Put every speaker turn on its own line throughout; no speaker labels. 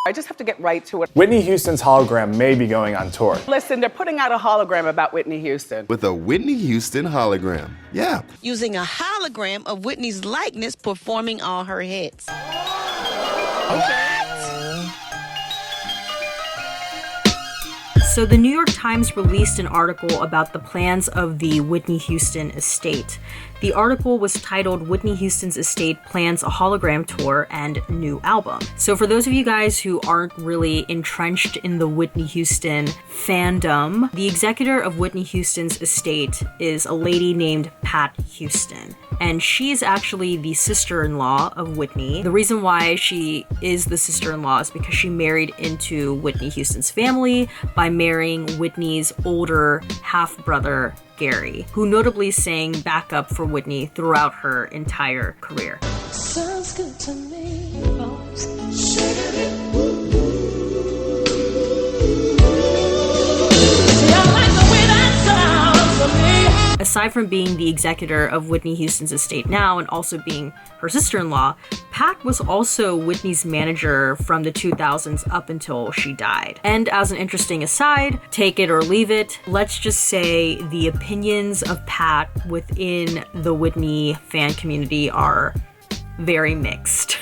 I just have to get right to it.
Whitney Houston's hologram may be going on tour.
Listen, they're putting out a hologram about Whitney Houston.
With a Whitney Houston hologram. Yeah.
Using a hologram of Whitney's likeness performing all her hits.
Okay.
So the New York Times released an article about the plans of the Whitney Houston estate. The article was titled Whitney Houston's Estate Plans a Hologram Tour and New Album. So for those of you guys who aren't really entrenched in the Whitney Houston fandom, the executor of Whitney Houston's estate is a lady named Pat Houston. And she is actually the sister-in-law of Whitney. The reason why she is the sister-in-law is because she married into Whitney Houston's family by marrying Whitney's older half-brother, Gary, who notably sang backup for Whitney throughout her entire career.
Sounds good to me, folks.
Aside from being the executor of Whitney Houston's estate now and also being her sister-in-law, Pat was also Whitney's manager from the 2000s up until she died. And as an interesting aside, take it or leave it, let's just say the opinions of Pat within the Whitney fan community are very mixed.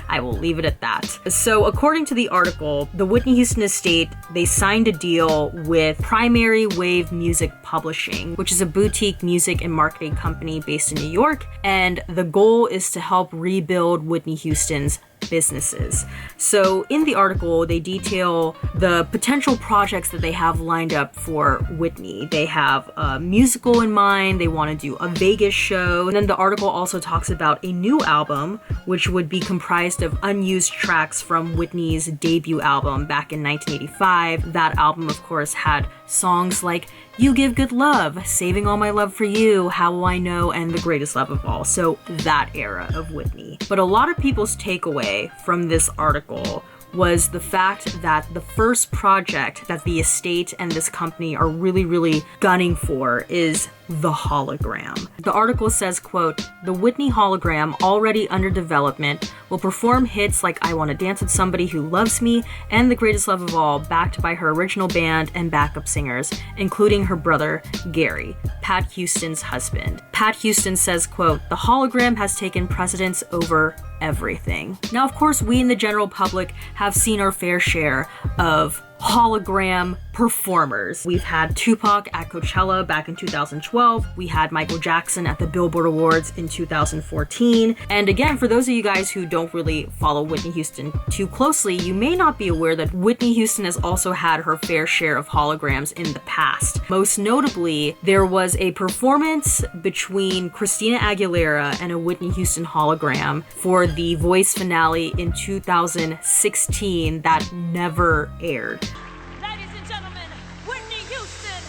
I will leave it at that. So according to the article, the Whitney Houston estate, they signed a deal with Primary Wave Music Publishing, which is a boutique music and marketing company based in New York, and the goal is to help rebuild Whitney Houston's businesses. So in the article, they detail the potential projects that they have lined up for Whitney. They have a musical in mind, they want to do a Vegas show, and then the article also talks about a new album, which would be comprised of unused tracks from Whitney's debut album back in 1985. That album, of course, had songs like You Give Good Love, Saving All My Love for You, How Will I Know, and The Greatest Love of All. So that era of Whitney. But a lot of people's takeaway from this article was the fact that the first project that the estate and this company are really gunning for is the hologram. The article says, quote, "The Whitney hologram, already under development, will perform hits like I Want to Dance with Somebody Who Loves Me and The Greatest Love of All, backed by her original band and backup singers, including her brother, Gary, Pat Houston's husband." Pat Houston says, quote, "The hologram has taken precedence over everything." Now, of course, we in the general public have seen our fair share of hologram performers. We've had Tupac at Coachella back in 2012. We had Michael Jackson at the Billboard Awards in 2014. And again, for those of you guys who don't really follow Whitney Houston too closely, you may not be aware that Whitney Houston has also had her fair share of holograms in the past. Most notably, there was a performance between Christina Aguilera and a Whitney Houston hologram for the Voice finale in 2016 that never aired.
Ladies and gentlemen, Whitney Houston.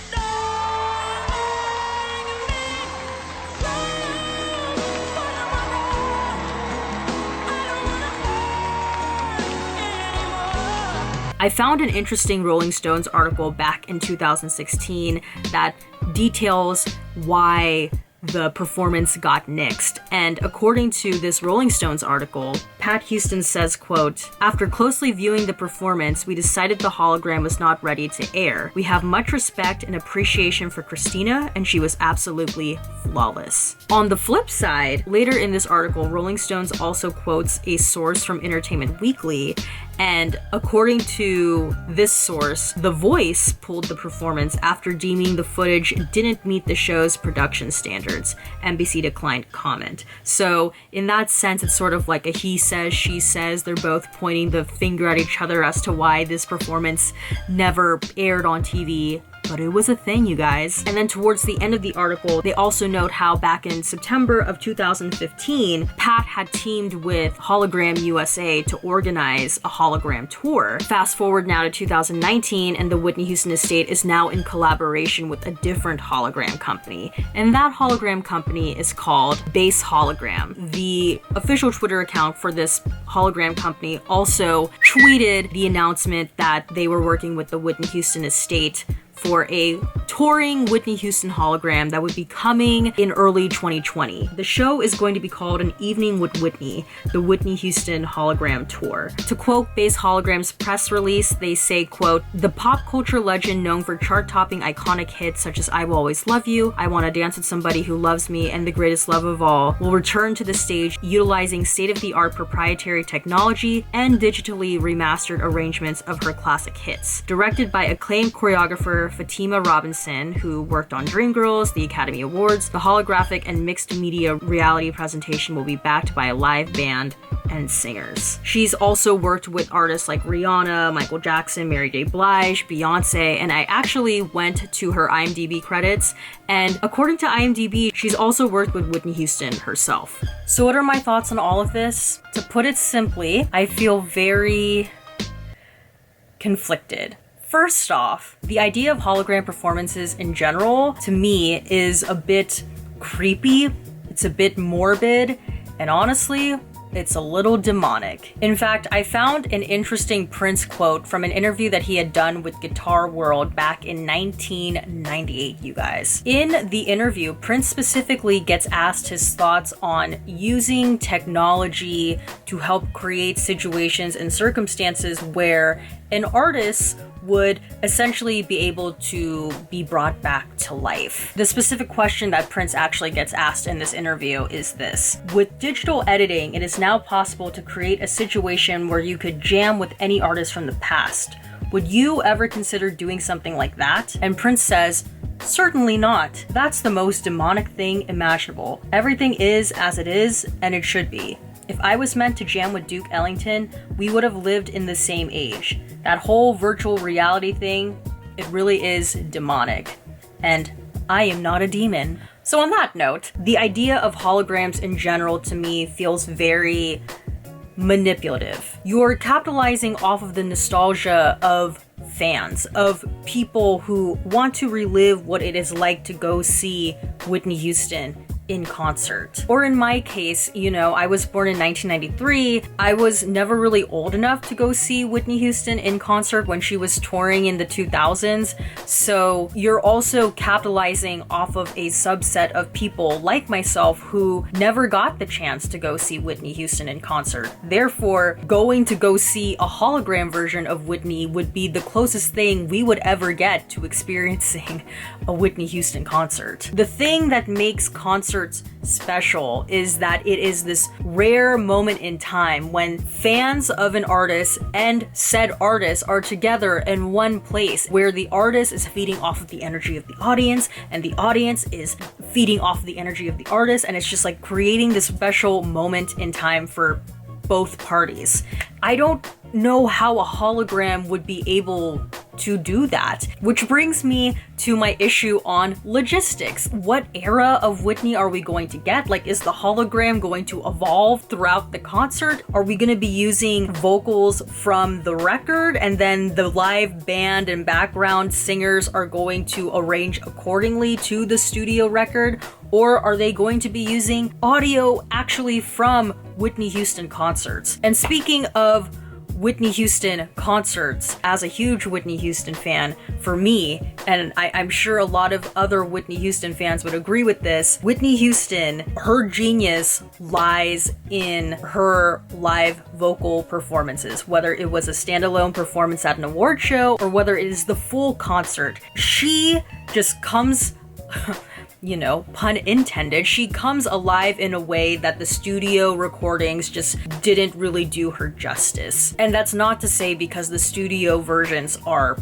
I found an interesting Rolling Stones article back in 2016 that details why the performance got nixed. And according to this Rolling Stones article, Pat Houston says, quote, "After closely viewing the performance, we decided the hologram was not ready to air. We have much respect and appreciation for Christina, and she was absolutely flawless." On the flip side, later in this article, Rolling Stones also quotes a source from Entertainment Weekly, and according to this source, The Voice pulled the performance after deeming the footage didn't meet the show's production standards. NBC declined comment. So in that sense, it's sort of like a he says, she says. They're both pointing the finger at each other as to why this performance never aired on TV. But it was a thing, you guys. And then towards the end of the article, they also note how back in September of 2015, Pat had teamed with Hologram USA to organize a hologram tour. Fast forward now to 2019, and the Whitney Houston estate is now in collaboration with a different hologram company. And that hologram company is called Base Hologram. The official Twitter account for this hologram company also tweeted the announcement that they were working with the Whitney Houston estate for a touring Whitney Houston hologram that would be coming in early 2020. The show is going to be called An Evening with Whitney, the Whitney Houston Hologram Tour. To quote Base Hologram's press release, they say, quote, "The pop culture legend known for chart-topping iconic hits such as I Will Always Love You, I Wanna Dance with Somebody Who Loves Me, and The Greatest Love of All will return to the stage utilizing state-of-the-art proprietary technology and digitally remastered arrangements of her classic hits." Directed by acclaimed choreographer Fatima Robinson, who worked on Dreamgirls, the Academy Awards, the holographic and mixed media reality presentation will be backed by a live band and singers. She's also worked with artists like Rihanna, Michael Jackson, Mary J. Blige, Beyonce, and I actually went to her IMDb credits, and according to IMDb, she's also worked with Whitney Houston herself. So what are my thoughts on all of this? To put it simply, I feel very conflicted. First off, the idea of hologram performances in general, to me, is a bit creepy, it's a bit morbid, and honestly, it's a little demonic. In fact, I found an interesting Prince quote from an interview that he had done with Guitar World back in 1998, you guys. In the interview, Prince specifically gets asked his thoughts on using technology to help create situations and circumstances where an artist would essentially be able to be brought back to life. The specific question that Prince actually gets asked in this interview is this: with digital editing, it is now possible to create a situation where you could jam with any artist from the past. Would you ever consider doing something like that? And Prince says, certainly not. That's the most demonic thing imaginable. Everything is as it is, and it should be. If I was meant to jam with Duke Ellington, we would have lived in the same age. That whole virtual reality thing, it really is demonic. And I am not a demon. So on that note, the idea of holograms in general to me feels very manipulative. You're capitalizing off of the nostalgia of fans, of people who want to relive what it is like to go see Whitney Houston in concert. Or in my case, you know, I was born in 1993. I was never really old enough to go see Whitney Houston in concert when she was touring in the 2000s. So you're also capitalizing off of a subset of people like myself who never got the chance to go see Whitney Houston in concert. Therefore, going to go see a hologram version of Whitney would be the closest thing we would ever get to experiencing a Whitney Houston concert. The thing that makes concerts special is that it is this rare moment in time when fans of an artist and said artist are together in one place, where the artist is feeding off of the energy of the audience and the audience is feeding off of the energy of the artist, and it's just like creating this special moment in time for both parties. I don't know how a hologram would be able to do that, which brings me to my issue on logistics. What era of Whitney are we going to get? Like, is the hologram going to evolve throughout the concert? Are we going to be using vocals from the record and then the live band and background singers are going to arrange accordingly to the studio record? Or are they going to be using audio actually from Whitney Houston concerts? And speaking of Whitney Houston concerts, as a huge Whitney Houston fan, for me, and I'm sure a lot of other Whitney Houston fans would agree with this, Whitney Houston, her genius lies in her live vocal performances, whether it was a standalone performance at an award show or whether it is the full concert. She just comes you know, pun intended, she comes alive in a way that the studio recordings just didn't really do her justice. And that's not to say because the studio versions are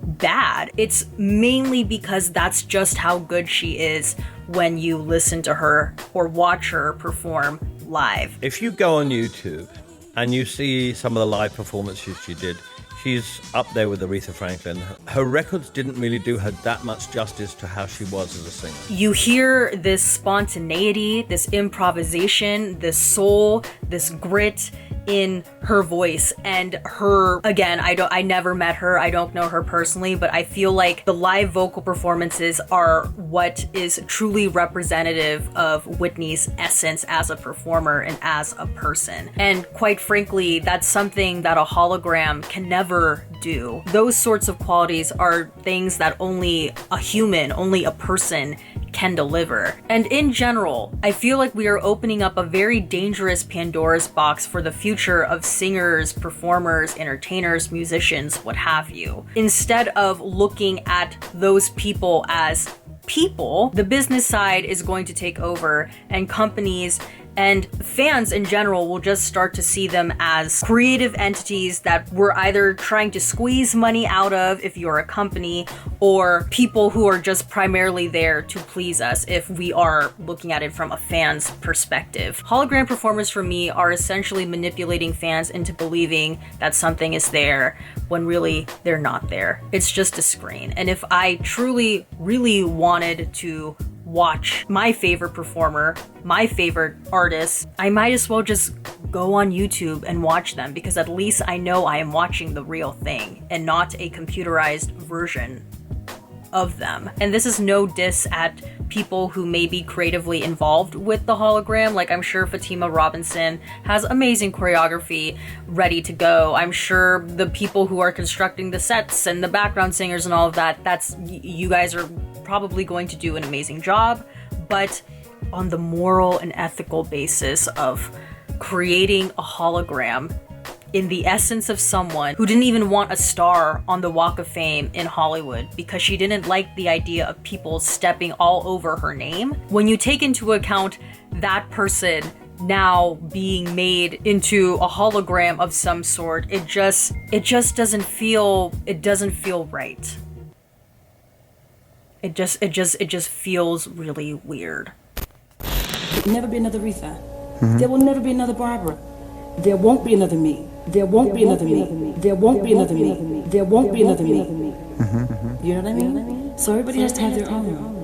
bad. It's mainly because that's just how good she is when you listen to her or watch her perform live.
If you go on YouTube and you see some of the live performances she did, she's up there with Aretha Franklin. Her records didn't really do her that much justice to how she was as a singer.
You hear this spontaneity, this improvisation, this soul, this grit in her voice and her, again, I never met her, I don't know her personally, but I feel like the live vocal performances are what is truly representative of Whitney's essence as a performer and as a person. And quite frankly, that's something that a hologram can never do. Those sorts of qualities are things that only a human, only a person can deliver. And in general, I feel like we are opening up a very dangerous Pandora's box for the future of singers, performers, entertainers, musicians, what have you. Instead of looking at those people as people, the business side is going to take over, and companies and fans in general will just start to see them as creative entities that we're either trying to squeeze money out of if you're a company, or people who are just primarily there to please us if we are looking at it from a fan's perspective. Hologram performers for me are essentially manipulating fans into believing that something is there when really they're not there. It's just a screen. And if I truly, really wanted to watch my favorite performer, my favorite artist, I might as well just go on YouTube and watch them, because at least I know I am watching the real thing and not a computerized version of them. And this is no diss at people who may be creatively involved with the hologram. Like, I'm sure Fatima Robinson has amazing choreography ready to go. I'm sure the people who are constructing the sets and the background singers and all of that, you guys are probably going to do an amazing job. But on the moral and ethical basis of creating a hologram in the essence of someone who didn't even want a star on the Walk of Fame in Hollywood because she didn't like the idea of people stepping all over her name. When you take into account that person now being made into a hologram of some sort, it just doesn't feel right. It just feels really weird.
There will never be another Aretha. There will never be another Barbara. There won't be another me. There won't be another me. There won't be another me. There won't be another me. You know what I mean? So everybody has to have their own.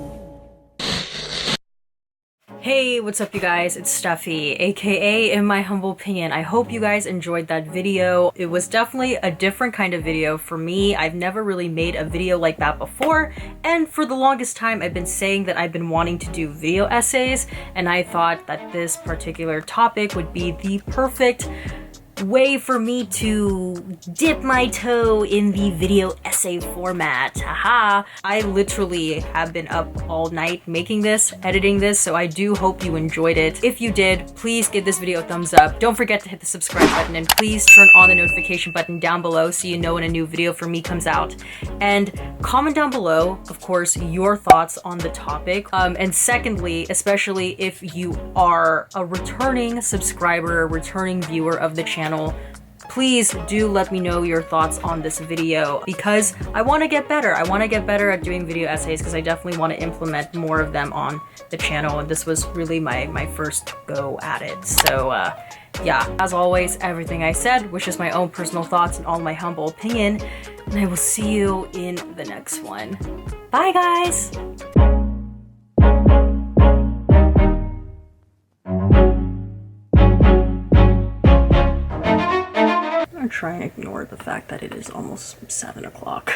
Hey, what's up you guys? It's Steffi, aka In My Humble Opinion. I hope you guys enjoyed that video. It was definitely a different kind of video for me. I've never really made a video like that before, and for the longest time I've been saying that I've been wanting to do video essays, and I thought that this particular topic would be the perfect way for me to dip my toe in the video essay format. Haha. I literally have been up all night making this, editing this, so I do hope you enjoyed it. If you did, please give this video a thumbs up. Don't forget to hit the subscribe button, and please turn on the notification button down below so you know when a new video from me comes out. And comment down below, of course, your thoughts on the topic. And secondly, especially if you are a returning subscriber, returning viewer of the channel, please do let me know your thoughts on this video, because I want to get better. I want to get better at doing video essays, because I definitely want to implement more of them on the channel, and this was really my first go at it. So yeah, as always, everything I said was just my own personal thoughts and all my humble opinion, and I will see you in the next one. Bye guys! I'm trying to ignore the fact that it is almost 7 o'clock.